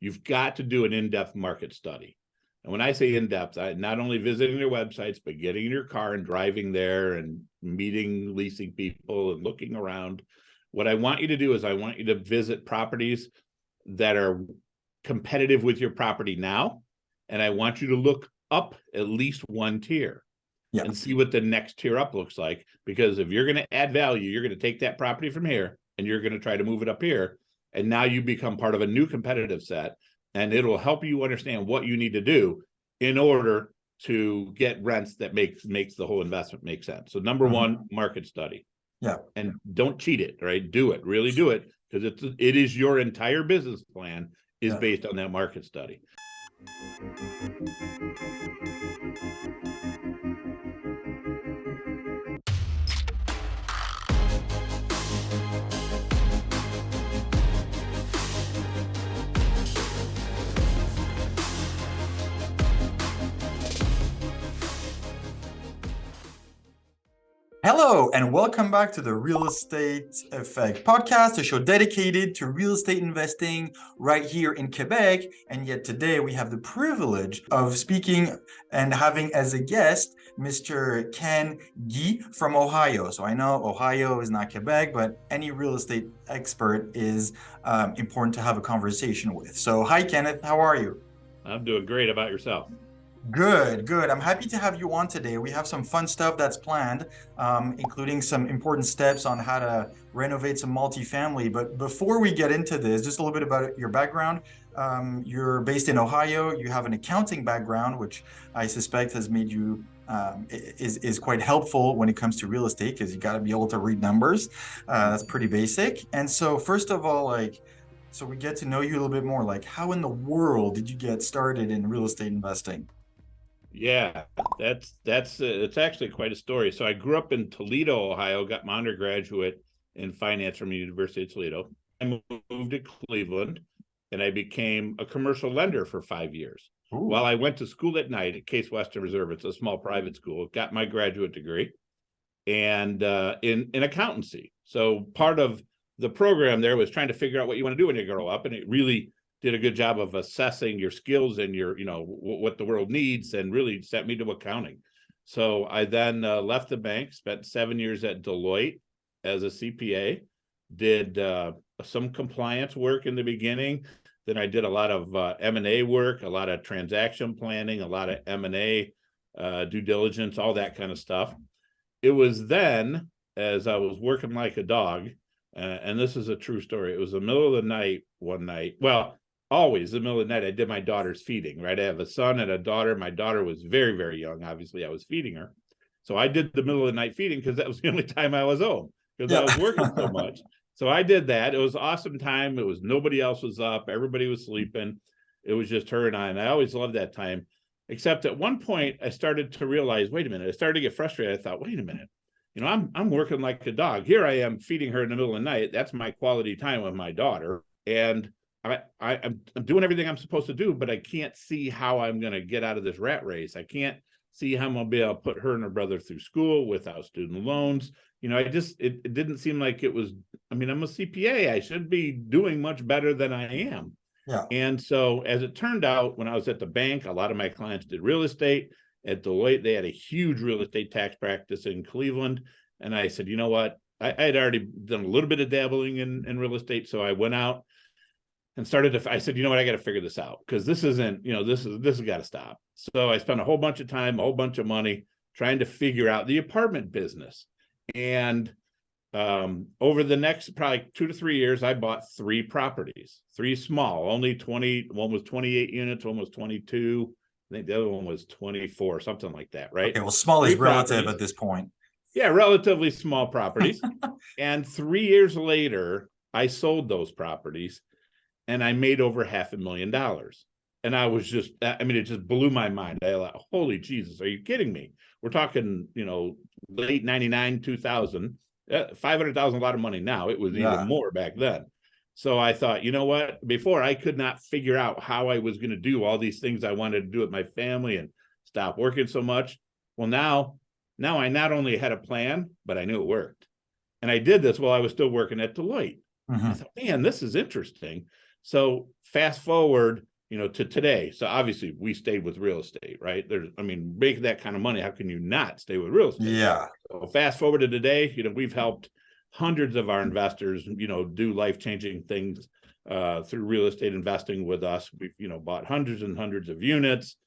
you've got to do an in-depth market study. And when I say in-depth, not only visiting their websites, but getting in your car and driving there and meeting leasing people and looking around. What I want you to do is I want you to visit properties that are competitive with your property now. And I want you to look up at least one tier and see what the next tier up looks like. Because if you're going to add value, you're going to take that property from here and you're going to try to move it up here. And now you become part of a new competitive set. And it'll help you understand what you need to do in order to get rents that makes the whole investment make sense. So number one, market study. Yeah. And don't cheat it, right? Do it, really do it, because it is your entire business plan is based on that market study. Hello, and welcome back to the Real Estate Effect podcast, a show dedicated to real estate investing right here in Quebec. And yet today we have the privilege of speaking and having as a guest Mr. Ken Guy from Ohio. So I know Ohio is not Quebec, but any real estate expert is important to have a conversation with. So hi, Kenneth, how are you? I'm doing great. About yourself? Good. I'm happy to have you on today. We have some fun stuff that's planned, including some important steps on how to renovate some multifamily. But before we get into this, just a little bit about your background. You're based in Ohio. You have an accounting background, which I suspect has made you is quite helpful when it comes to real estate, because you got to be able to read numbers. That's pretty basic. And so first of all, so we get to know you a little bit more. Like, how in the world did you get started in real estate investing? Yeah, it's actually quite a story. So I grew up in Toledo, Ohio, got my undergraduate in finance from the University of Toledo. I moved to Cleveland and I became a commercial lender for 5 years. Ooh. While I went to school at night at Case Western Reserve. It's a small private school, got my graduate degree and in accountancy. So part of the program there was trying to figure out what you want to do when you grow up. And it really did a good job of assessing your skills and your, what the world needs, and really set me to accounting. So I then left the bank, spent 7 years at Deloitte as a CPA, did some compliance work in the beginning. Then I did a lot of M&A work, a lot of transaction planning, a lot of M&A due diligence, all that kind of stuff. It was then, as I was working like a dog, and this is a true story. It was the middle of the night one night. Well, always the middle of the night, I did my daughter's feeding, right? I have a son and a daughter. My daughter was very, very young. Obviously, I was feeding her. So I did the middle of the night feeding because that was the only time I was home, because I was working so much. So I did that. It was an awesome time. It was nobody else was up. Everybody was sleeping. It was just her and I. And I always loved that time. Except at one point, I started to realize, wait a minute. I started to get frustrated. I thought, wait a minute. I'm working like a dog. Here I am feeding her in the middle of the night. That's my quality time with my daughter. And I'm doing everything I'm supposed to do, but I can't see how I'm going to get out of this rat race. I can't see how I'm going to be able to put her and her brother through school without student loans. It didn't seem like it was, I'm a CPA. I should be doing much better than I am. Yeah. And so as it turned out, when I was at the bank, a lot of my clients did real estate. At Deloitte, they had a huge real estate tax practice in Cleveland. And I said, you know what? I had already done a little bit of dabbling in real estate. So I went out and I said, you know what, I got to figure this out, because this isn't, this has got to stop. So I spent a whole bunch of time, a whole bunch of money trying to figure out the apartment business. And over the next probably 2 to 3 years, I bought 3 properties, 3 small, only 20. One was 28 units, one was 22. I think the other one was 24, something like that, right? Okay, well, small is relative at this point. Yeah, relatively small properties. And 3 years later, I sold those properties. And I made over $500,000. And I was just, it just blew my mind. I thought, holy Jesus, are you kidding me? We're talking, late 99, 2000, 500,000, a lot of money now. It was even more back then. So I thought, you know what? Before, I could not figure out how I was going to do all these things I wanted to do with my family and stop working so much. Well, now I not only had a plan, but I knew it worked. And I did this while I was still working at Deloitte. I thought, man, this is interesting. So fast forward, to today. So obviously we stayed with real estate, right? Making that kind of money, how can you not stay with real estate? Yeah. So fast forward to today, we've helped hundreds of our investors, do life-changing things through real estate investing with us. We've, bought hundreds and hundreds of units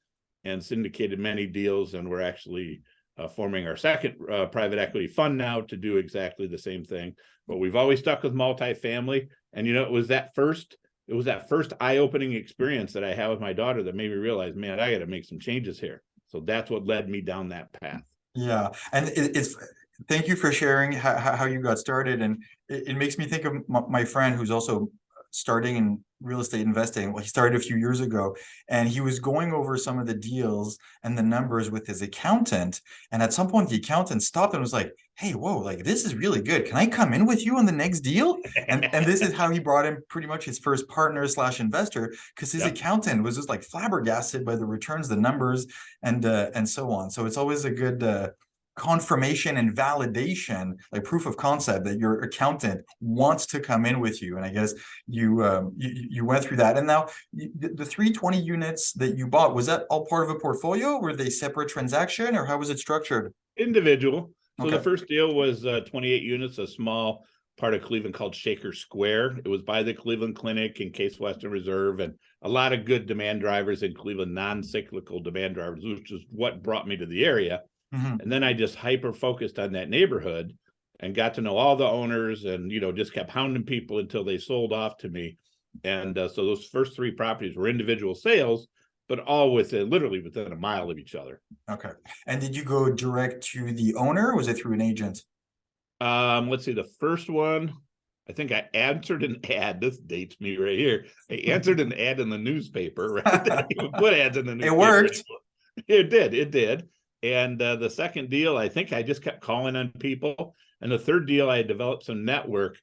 and syndicated many deals. And we're actually forming our second private equity fund now to do exactly the same thing. But we've always stuck with multifamily. And, it was that first eye-opening experience that I had with my daughter that made me realize, man, I got to make some changes here. So that's what led me down that path. Yeah. And it's thank you for sharing how you got started. And it makes me think of my friend who's also starting in real estate investing. Well, he started a few years ago, and he was going over some of the deals and the numbers with his accountant. And at some point, the accountant stopped and was like, "Hey, whoa, like this is really good. Can I come in with you on the next deal?" And this is how he brought in pretty much his first partner / investor, because his accountant was just like flabbergasted by the returns, the numbers, and so on. So it's always a good confirmation and validation, like proof of concept, that your accountant wants to come in with you. And I guess you went through that. And now the 320 units that you bought, was that all part of a portfolio? Were they separate transaction, or how was it structured? Individual. So Okay. the first deal was 28 units, a small part of Cleveland called Shaker Square. It was by the Cleveland Clinic in Case Western Reserve, and a lot of good demand drivers in Cleveland, non-cyclical demand drivers, which is what brought me to the area. Mm-hmm. And then I just hyper focused on that neighborhood and got to know all the owners, and just kept hounding people until they sold off to me. And so those first 3 properties were individual sales, but all literally within a mile of each other. Okay. And did you go direct to the owner, or was it through an agent? Let's see, the first one, I think I answered an ad. This dates me right here. I answered an ad in the newspaper, right? They didn't even put ads in the newspaper. It worked. Anymore. It did. And the second deal, I think I just kept calling on people. And the third deal, I had developed some network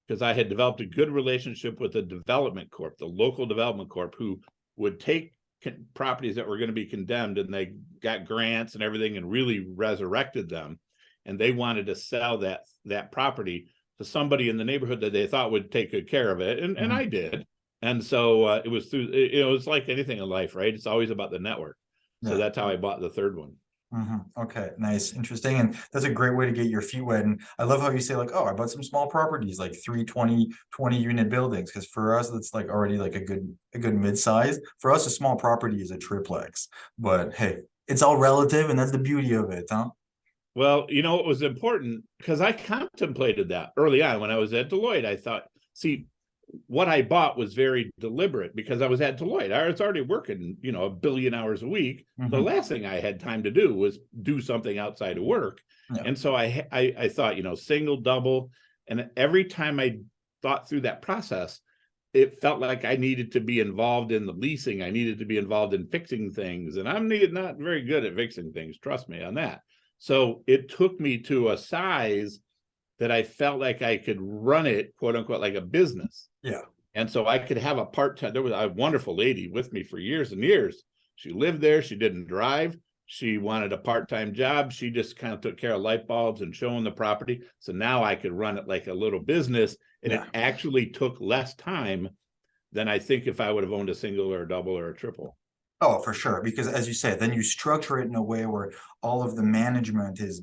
because I had developed a good relationship with the development corp, the local development corp, who would take properties that were going to be condemned, and they got grants and everything and really resurrected them. And they wanted to sell that property to somebody in the neighborhood that they thought would take good care of it. And I did. And so it was through, it's like anything in life, right? It's always about the network. So that's how I bought the third one. Okay, nice, interesting. And that's a great way to get your feet wet. And I love how you say, like, oh, I bought some small properties, like 320 20-unit buildings, because for us that's like already like a good mid-size. For us, a small property is a triplex. But hey, it's all relative, and that's the beauty of it, huh? Well, it was important because I contemplated that early on when I was at Deloitte. I thought, see, what I bought was very deliberate because I was at Deloitte. I was already working, 1 billion hours a week. The last thing I had time to do was do something outside of work. Yeah. And so I thought, single, double. And every time I thought through that process, it felt like I needed to be involved in the leasing. I needed to be involved in fixing things. And I'm not very good at fixing things. Trust me on that. So it took me to a size that I felt like I could run it, quote unquote, like a business. Yeah. And so I could have a part-time, there was a wonderful lady with me for years and years. She lived there. She didn't drive. She wanted a part-time job. She just kind of took care of light bulbs and showing the property. So now I could run it like a little business. And it actually took less time than I think if I would have owned a single or a double or a triple. Oh, for sure. Because as you said, then you structure it in a way where all of the management is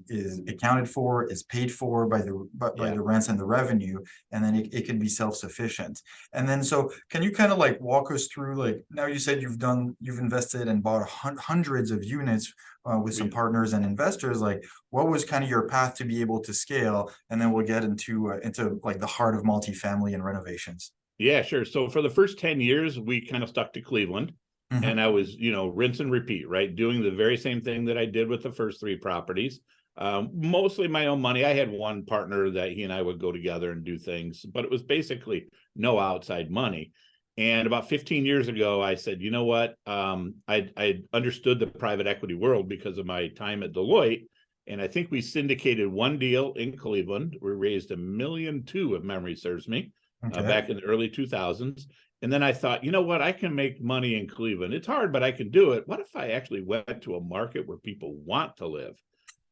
accounted for, is paid for by the rents and the revenue, and then it can be self-sufficient. And then so can you kind of like walk us through, like, now you said you've invested and bought hundreds of units with some partners and investors. Like, what was kind of your path to be able to scale? And then we'll get into like the heart of multifamily and renovations. Yeah, sure. So for the first 10 years, we kind of stuck to Cleveland. And I was, rinse and repeat, right? Doing the very same thing that I did with the first 3 properties. Mostly my own money. I had one partner that he and I would go together and do things, but it was basically no outside money. And about 15 years ago, I said, you know what? I understood the private equity world because of my time at Deloitte. And I think we syndicated one deal in Cleveland. We raised $1.2 million, if memory serves me, back in the early 2000s. And then I thought, you know what, I can make money in Cleveland. It's hard, but I can do it. What if I actually went to a market where people want to live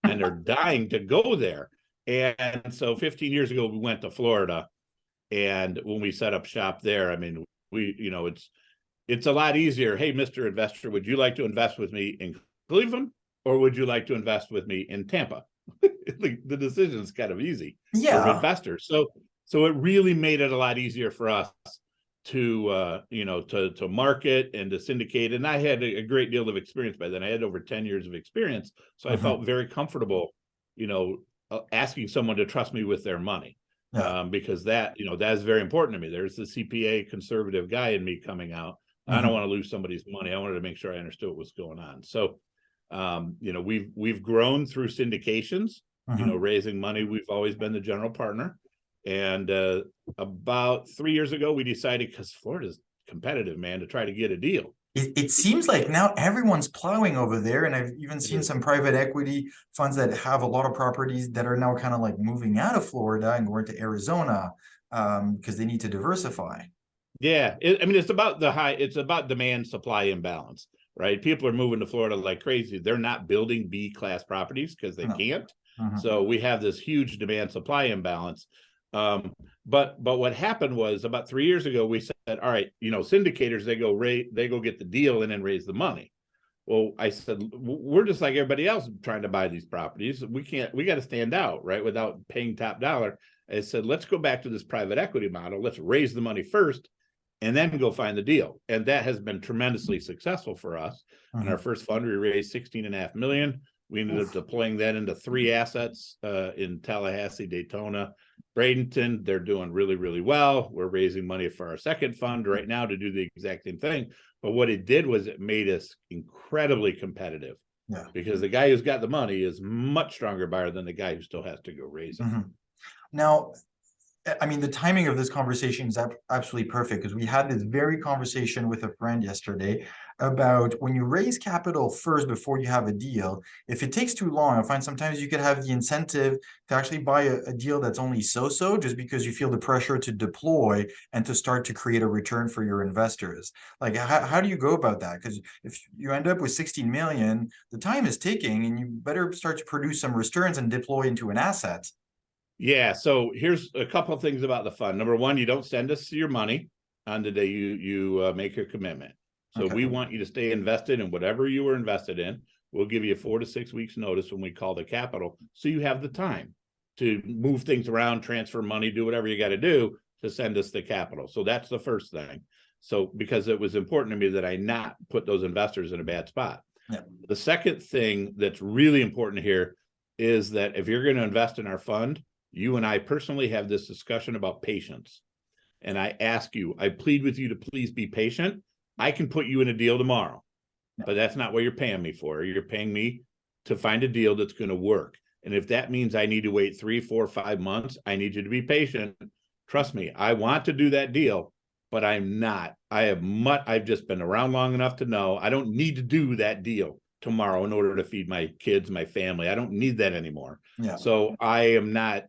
and they're dying to go there? And so 15 years ago, we went to Florida. And when we set up shop there, It's a lot easier. Hey, Mr. Investor, would you like to invest with me in Cleveland, or would you like to invest with me in Tampa? The decision is kind of easy for Yeah. investors. So it really made it a lot easier for us to to market and to syndicate. And I had a great deal of experience by then. I had over 10 years of experience, so I felt very comfortable, asking someone to trust me with their money. Yeah. Because that is very important to me. There's the CPA conservative guy in me coming out. I don't want to lose somebody's money. I wanted to make sure I understood what was going on. So, we've grown through syndications, raising money. We've always been the general partner. And about 3 years ago, we decided, because Florida's competitive, man, to try to get a deal. It seems like now everyone's plowing over there, and I've even seen some private equity funds that have a lot of properties that are now kind of like moving out of Florida and going to Arizona because they need to diversify. Yeah, it's about demand supply imbalance, right? People are moving to Florida like crazy. They're not building B-class properties because they can't. So we have this huge demand supply imbalance. But what happened was, about 3 years ago, we said, all right, syndicators, they go get the deal and then raise the money. Well, I said, we're just like everybody else trying to buy these properties. We got to stand out, right, without paying top dollar. I said, let's go back to this private equity model. Let's raise the money first and then go find the deal. And that has been tremendously successful for us. In our first fund, we raised $16.5 million. We ended up deploying that into 3 assets in Tallahassee, Daytona, Bradenton. They're doing really, really well. We're raising money for our second fund right now to do the exact same thing. But what it did was it made us incredibly competitive. Yeah. Because the guy who's got the money is much stronger buyer than the guy who still has to go raise it. Now, I mean, the timing of this conversation is absolutely perfect, because we had this very conversation with a friend yesterday about when you raise capital first before you have a deal, if it takes too long, I find sometimes you could have the incentive to actually buy a deal that's only so-so just because you feel the pressure to deploy and to start to create a return for your investors. Like, how do you go about that? Because if you end up with 16 million, the time is ticking and you better start to produce some returns and deploy into an asset. Yeah, so here's a couple of things about the fund. Number one, you don't send us your money on the day you make your commitment. So we want you to stay invested in whatever you were invested in. We'll give you 4 to 6 weeks notice when we call the capital, so you have the time to move things around, transfer money, do whatever you got to do to send us the capital. So that's the first thing. So because it was important to me that I not put those investors in a bad spot. Yeah. The second thing that's really important here is that if you're going to invest in our fund, you and I personally have this discussion about patience. And I ask you, I plead with you to please be patient. I can put you in a deal tomorrow, but that's not what you're paying me for. You're paying me to find a deal that's going to work. And if that means I need to wait 3, 4, 5 months, I need you to be patient. Trust me, I want to do that deal, but I'm not. I've just been around long enough to know I don't need to do that deal tomorrow in order to feed my kids, my family. I don't need that anymore. Yeah. So I'm not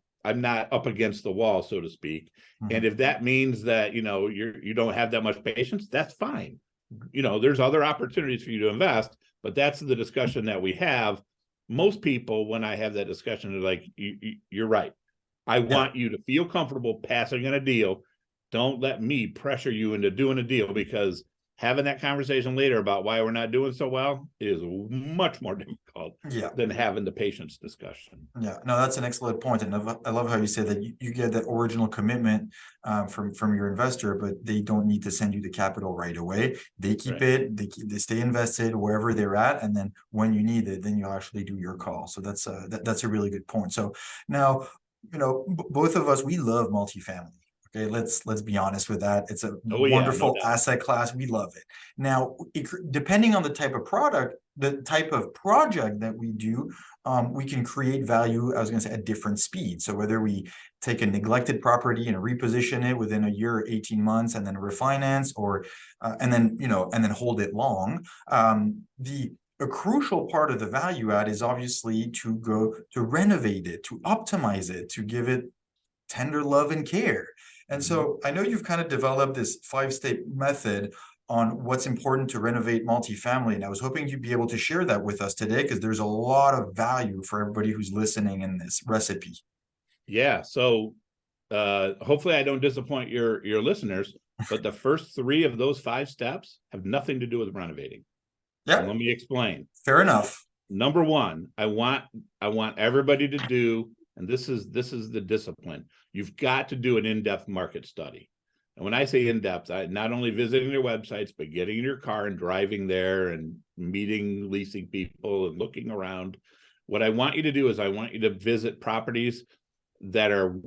up against the wall, so to speak. And if that means that, you don't have that much patience, that's fine. There's other opportunities for you to invest, but that's the discussion that we have. Most people, when I have that discussion, are like, you're right. I want you to feel comfortable passing on a deal. Don't let me pressure you into doing a deal, because having that conversation later about why we're not doing so well is much more difficult than having the patience discussion. Yeah, no, that's an excellent point. And I love how you say that you get that original commitment from your investor, but they don't need to send you the capital right away. They keep it, they stay invested wherever they're at. And then when you need it, then you'll actually do your call. So that's a really good point. So now, both of us, we love multifamily. Okay, let's be honest with that. It's a wonderful asset class. We love it. Now, depending on the type of product, the type of project that we do, we can create value, I was going to say, at different speeds. So whether we take a neglected property and reposition it within a year or 18 months and then refinance, or and then hold it long, a crucial part of the value add is obviously to go to renovate it, to optimize it, to give it tender love and care. And so I know you've kind of developed this 5-step method on what's important to renovate multifamily. And I was hoping you'd be able to share that with us today, because there's a lot of value for everybody who's listening in this recipe. Yeah. So hopefully I don't disappoint your listeners. but the first 3 of those 5 steps have nothing to do with renovating. Yeah. And let me explain. Fair enough. Number one, I want everybody to do, and this is the discipline. You've got to do an in-depth market study. And when I say in-depth, I not only visiting their websites, but getting in your car and driving there and meeting leasing people and looking around. What I want you to do is I want you to visit properties that are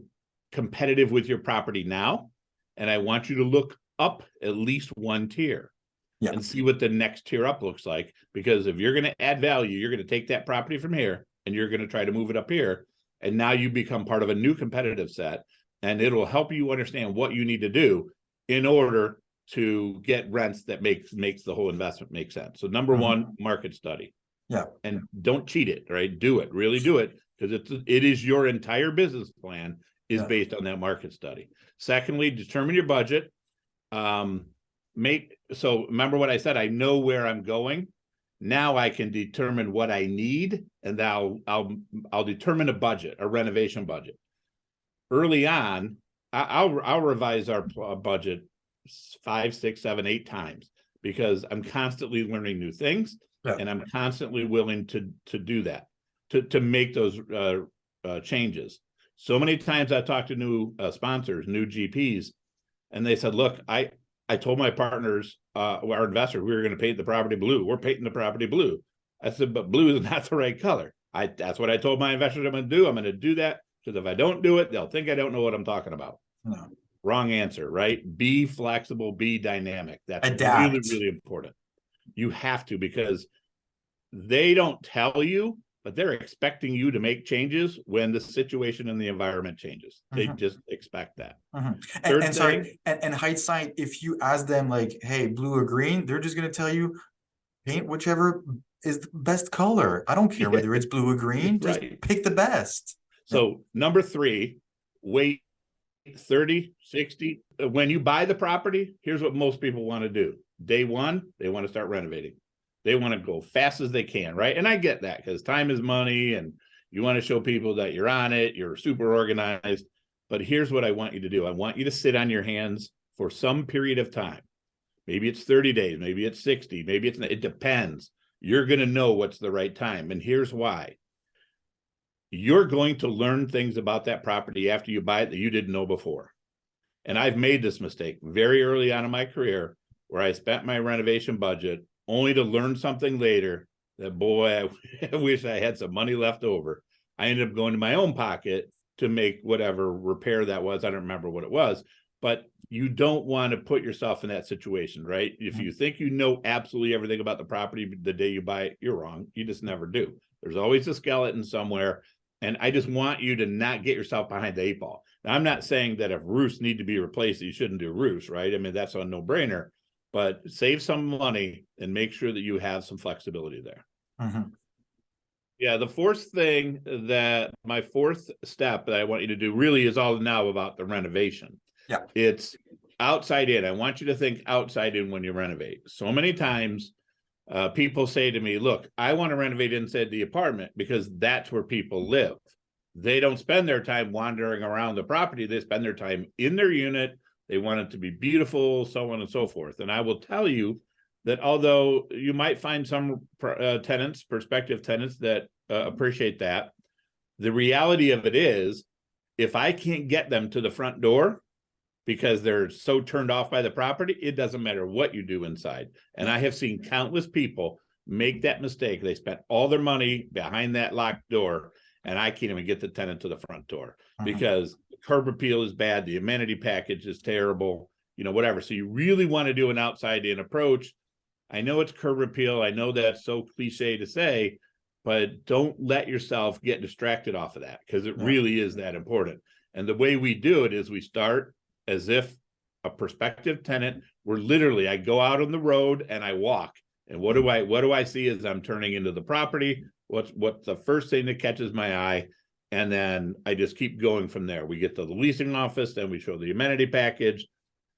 competitive with your property now. And I want you to look up at least 1 tier. Yeah. And see what the next tier up looks like. Because if you're going to add value, you're going to take that property from here and you're going to try to move it up here. And now you become part of a new competitive set, and it'll help you understand what you need to do in order to get rents that makes the whole investment make sense. So number one, market study. Yeah. And don't cheat it, right? Do it, really do it, because it is your entire business plan is based on that market study. Secondly, determine your budget. So remember what I said, I know where I'm going. Now I can determine what I need, and I'll determine a budget, a renovation budget. Early on, I'll revise our budget 5, 6, 7, 8 times, because I'm constantly learning new things, and I'm constantly willing to do that, to make those changes. So many times I talk to new sponsors, new GPs, and they said, look, I told my partners, our investors, we were going to paint the property blue. We're painting the property blue. I said, but blue is not the right color. That's what I told my investors I'm going to do. I'm going to do that, because if I don't do it, they'll think I don't know what I'm talking about. No. Wrong answer, right? Be flexible, be dynamic. That's really, really important. You have to, because they don't tell you, but they're expecting you to make changes when the situation and the environment changes. They just expect that. And sorry, and hindsight, if you ask them like, hey, blue or green, they're just going to tell you, paint whichever is the best color. I don't care whether it's blue or green, just pick the best. So number 3, wait 30, 60. When you buy the property, here's what most people want to do. Day 1, they want to start renovating. They want to go fast as they can, right? And I get that, because time is money and you want to show people that you're on it, you're super organized. But here's what I want you to do. I want you to sit on your hands for some period of time. Maybe it's 30 days, maybe it's 60, maybe it depends. You're going to know what's the right time. And here's why. You're going to learn things about that property after you buy it that you didn't know before. And I've made this mistake very early on in my career, where I spent my renovation budget only to learn something later that, boy, I wish I had some money left over. I ended up going to my own pocket to make whatever repair that was. I don't remember what it was, but you don't want to put yourself in that situation, right? If you think you know absolutely everything about the property the day you buy it, you're wrong. You just never do. There's always a skeleton somewhere. And I just want you to not get yourself behind the 8 ball. Now, I'm not saying that if roofs need to be replaced, you shouldn't do roofs, right? I mean, that's a no-brainer. But save some money and make sure that you have some flexibility there. Yeah, the my 4th step that I want you to do really is all now about the renovation. Yeah. It's outside in. I want you to think outside in when you renovate. So many times people say to me, look, I want to renovate inside the apartment because that's where people live. They don't spend their time wandering around the property. They spend their time in their unit. They want it to be beautiful, so on and so forth. And I will tell you that although you might find some prospective tenants that appreciate that, the reality of it is, if I can't get them to the front door because they're so turned off by the property, it doesn't matter what you do inside. And I have seen countless people make that mistake. They spent all their money behind that locked door, and I can't even get the tenant to the front door because curb appeal is bad. The amenity package is terrible, whatever. So you really want to do an outside in approach. I know it's curb appeal. I know that's so cliche to say, but don't let yourself get distracted off of that, because it really is that important. And the way we do it is we start as if a prospective tenant, I go out on the road and I walk. And what do I see as I'm turning into the property? What's the first thing that catches my eye? And then I just keep going from there. We get to the leasing office, then we show the amenity package.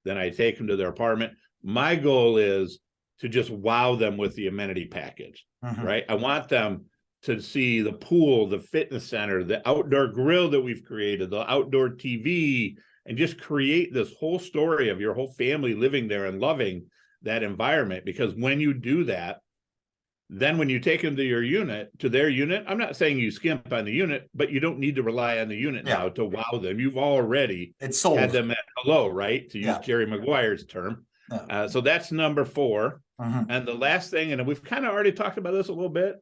Then I take them to their apartment. My goal is to just wow them with the amenity package, right? I want them to see the pool, the fitness center, the outdoor grill that we've created, the outdoor TV, and just create this whole story of your whole family living there and loving that environment. Because when you do that, then when you take them to their unit, I'm not saying you skimp on the unit, but you don't need to rely on the unit now to wow them. You've already had them at hello, right? To use Jerry Maguire's term. So that's number 4. And the last thing, and we've kind of already talked about this a little bit,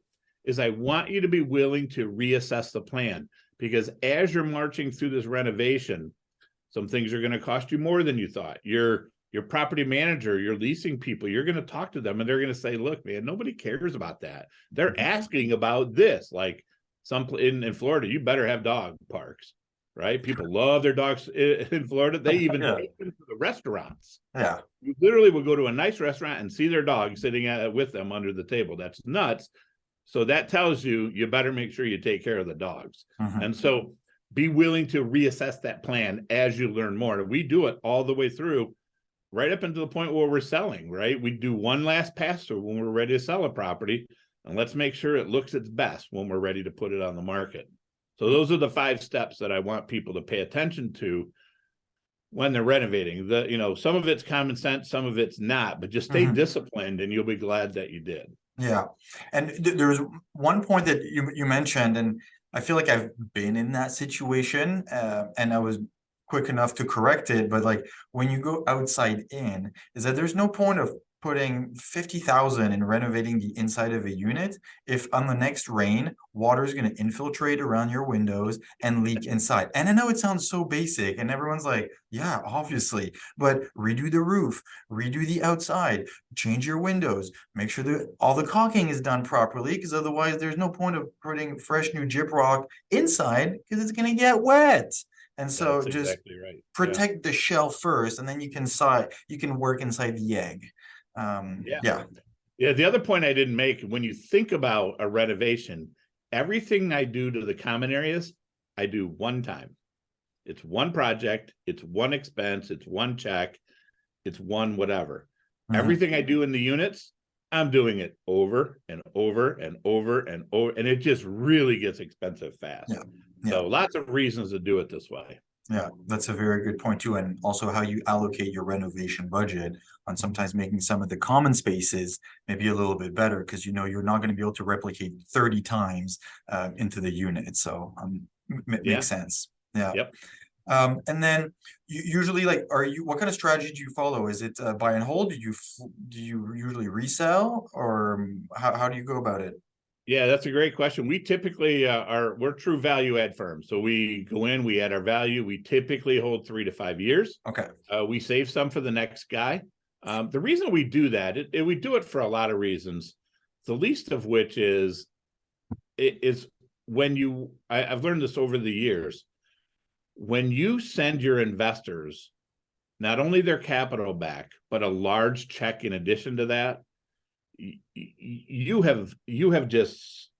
is I want you to be willing to reassess the plan, because as you're marching through this renovation, some things are going to cost you more than you thought. Your property manager, your leasing people, you're going to talk to them and they're going to say, look, man, nobody cares about that. They're asking about this. Like in Florida, you better have dog parks, right? People love their dogs in Florida. They even take them to the restaurants. You literally will go to a nice restaurant and see their dog sitting with them under the table. That's nuts. So that tells you better make sure you take care of the dogs. And so be willing to reassess that plan as you learn more. We do it all the way through, right up until the point where we're selling, right? We do one last pass through when we're ready to sell a property, and let's make sure it looks its best when we're ready to put it on the market. So those are the 5 steps that I want people to pay attention to when they're renovating. Some of it's common sense, some of it's not, but just stay disciplined and you'll be glad that you did. Yeah. And there was one point that you mentioned, and I feel like I've been in that situation, and I was quick enough to correct it. But like when you go outside in, is that there's no point of putting 50,000 and renovating the inside of a unit if on the next rain, water is going to infiltrate around your windows and leak inside. And I know it sounds so basic and everyone's like, yeah, obviously, but redo the roof, redo the outside, change your windows, make sure that all the caulking is done properly, because otherwise there's no point of putting fresh new gyprock inside because it's going to get wet. And so that's just exactly right. protect the shell first, and then you can work inside the egg. The other point I didn't make, when you think about a renovation, everything I do to the common areas, I do one time. It's one project, it's one expense, it's one check, it's one whatever. Everything I do in the units, I'm doing it over and over and over and over, and it just really gets expensive fast. So lots of reasons to do it this way. Yeah, that's a very good point too. And also how you allocate your renovation budget on sometimes making some of the common spaces maybe a little bit better, because you're not going to be able to replicate 30 times into the unit. So makes sense. And then usually, like, what kind of strategy do you follow? Is it buy and hold? Do you usually resell, or how do you go about it? Yeah, that's a great question. We typically we're true value add firms. So we go in, we add our value. We typically hold 3 to 5 years. Okay. We save some for the next guy. The reason we do that, we do it for a lot of reasons. The least of which is when I've learned this over the years. When you send your investors not only their capital back, but a large check in addition to that, you have just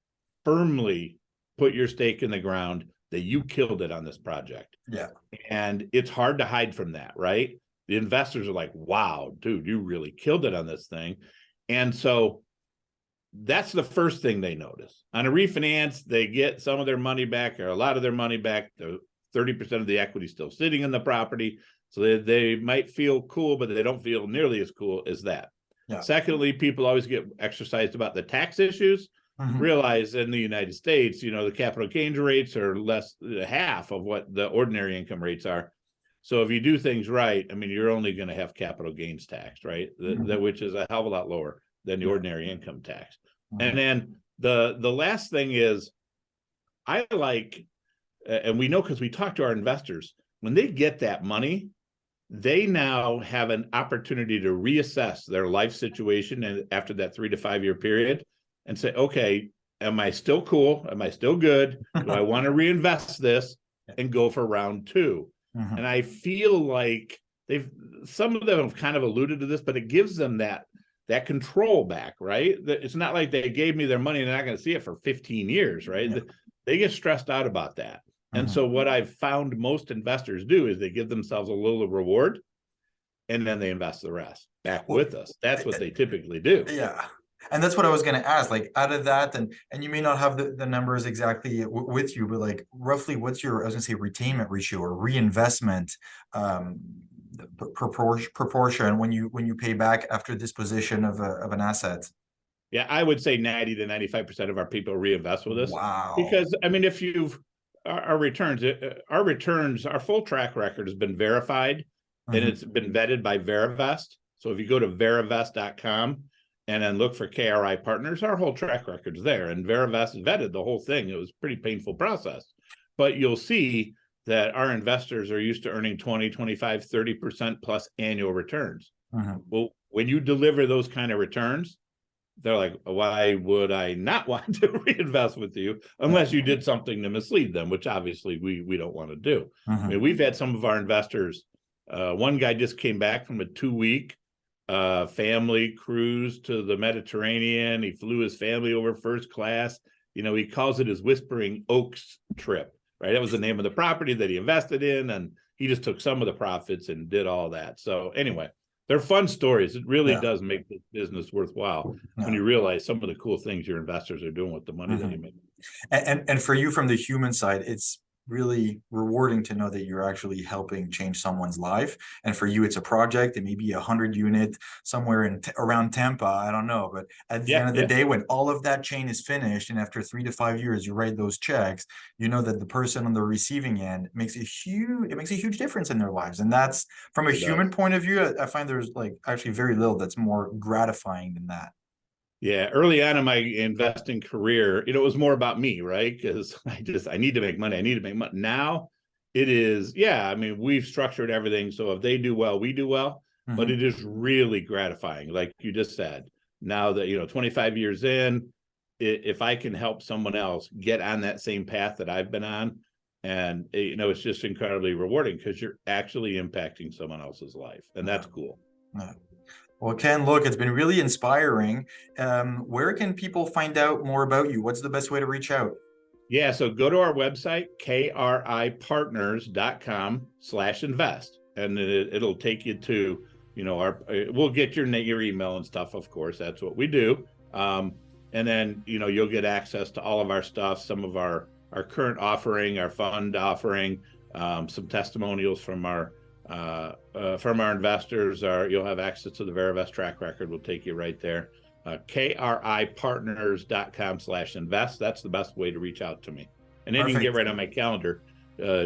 firmly put your stake in the ground that you killed it on this project. Yeah. And it's hard to hide from that, right? The investors are like, wow, dude, you really killed it on this thing. And so that's the first thing they notice. On a refinance, they get some of their money back, or a lot of their money back. The 30% of the equity still sitting in the property. So they might feel cool, but they don't feel nearly as cool as that. Yeah. Secondly, people always get exercised about the tax issues. Realize in the United States, the capital gains rates are less than half of what the ordinary income rates are. So if you do things right, I mean, you're only going to have capital gains tax, right? Which is a hell of a lot lower than the ordinary income tax. And then the last thing is, I like, and we know because we talk to our investors, when they get that money, they now have an opportunity to reassess their life situation and after that 3 to 5 year period and say, okay, am I still cool? Am I still good? Do I want to reinvest this and go for round 2? And I feel like some of them have kind of alluded to this, but it gives them that control back, right? It's not like they gave me their money and they're not going to see it for 15 years, right? Yeah. They get stressed out about that. And so what I've found most investors do is they give themselves a little reward and then they invest the rest back with us. That's what they typically do. Yeah. And that's what I was going to ask, like out of that, and you may not have the numbers exactly with you, but like roughly what's your, I was going to say retainment ratio or reinvestment um, proportion when you pay back after disposition of an asset? Yeah, I would say 90 to 95% of our people reinvest with us Wow. because I mean, if you've our returns, our full track record has been verified and Mhm. it's been vetted by Veravest. So if you go to veravest.com and then look for KRI Partners, our whole track record's there. And Veravest vetted the whole thing. It was a pretty painful process. But you'll see that our investors are used to earning 20, 25, 30% plus annual returns. Mhm. Well, when you deliver those kind of returns, they're like, why would I not want to reinvest with you Yeah. unless you did something to mislead them, which obviously we don't want to do. I mean, Mhm. we've had some of our investors. One guy just came back from a 2-week family cruise to the Mediterranean. He flew his family over first class. You know, he calls it his Whispering Oaks trip, right? That was the name of the property that he invested in, and he just took some of the profits and did all that. So anyway, they're fun stories. It really Yeah. does make the business worthwhile when Yeah. you realize some of the cool things your investors are doing with the money that you Mhm. make. And for you from the human side, it's really rewarding to know that you're actually helping change someone's life. And for you, it's a project. It may be 100 unit somewhere in around Tampa. I don't know. But at the Yeah, end of the yeah, day, when all of that chain is finished, and after 3 to 5 years, you write those checks, you know that the person on the receiving end makes a huge difference in their lives. And that's from a it human does. point of view, I find there's like actually very little that's more gratifying than that. Yeah, early on in my investing career, it was more about me, right? Because I need to make money. I need to make money. Now it is, yeah, I mean, we've structured everything so if they do well, we do well, but Mhm. it is really gratifying. Like you just said, now that, 25 years in, if I can help someone else get on that same path that I've been on, and it's just incredibly rewarding because you're actually impacting someone else's life, and Yeah. that's cool. Yeah. Well, Ken, look, it's been really inspiring. Where can people find out more about you? What's the best way to reach out? Yeah, so go to our website, kripartners.com/invest, and it'll take you to, we'll get your email and stuff, of course. That's what we do. And then, you'll get access to all of our stuff, some of our current offering, our fund offering, some testimonials from our investors. You'll have access to the Veravest track record. We'll take you right there. KRIpartners.com/invest. That's the best way to reach out to me. And then you can get Perfect. right on my calendar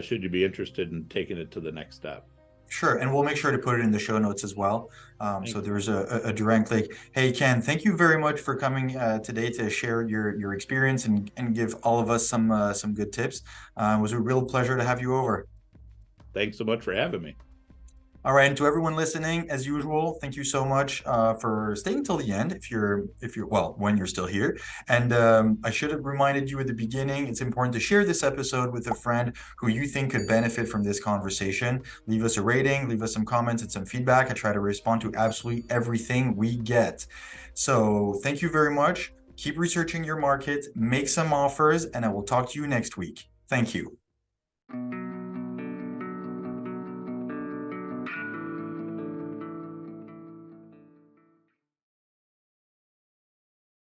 should you be interested in taking it to the next step. Sure. And we'll make sure to put it in the show notes as well. So Thank you. there's a direct link. Hey, Ken, thank you very much for coming today to share your experience and give all of us some good tips. It was a real pleasure to have you over. Thanks so much for having me. All right, and to everyone listening, as usual, thank you so much for staying till the end. If you're well, when you're still here, and I should have reminded you at the beginning. It's important to share this episode with a friend who you think could benefit from this conversation. Leave us a rating, leave us some comments and some feedback. I try to respond to absolutely everything we get. So thank you very much. Keep researching your market, make some offers, and I will talk to you next week. Thank you.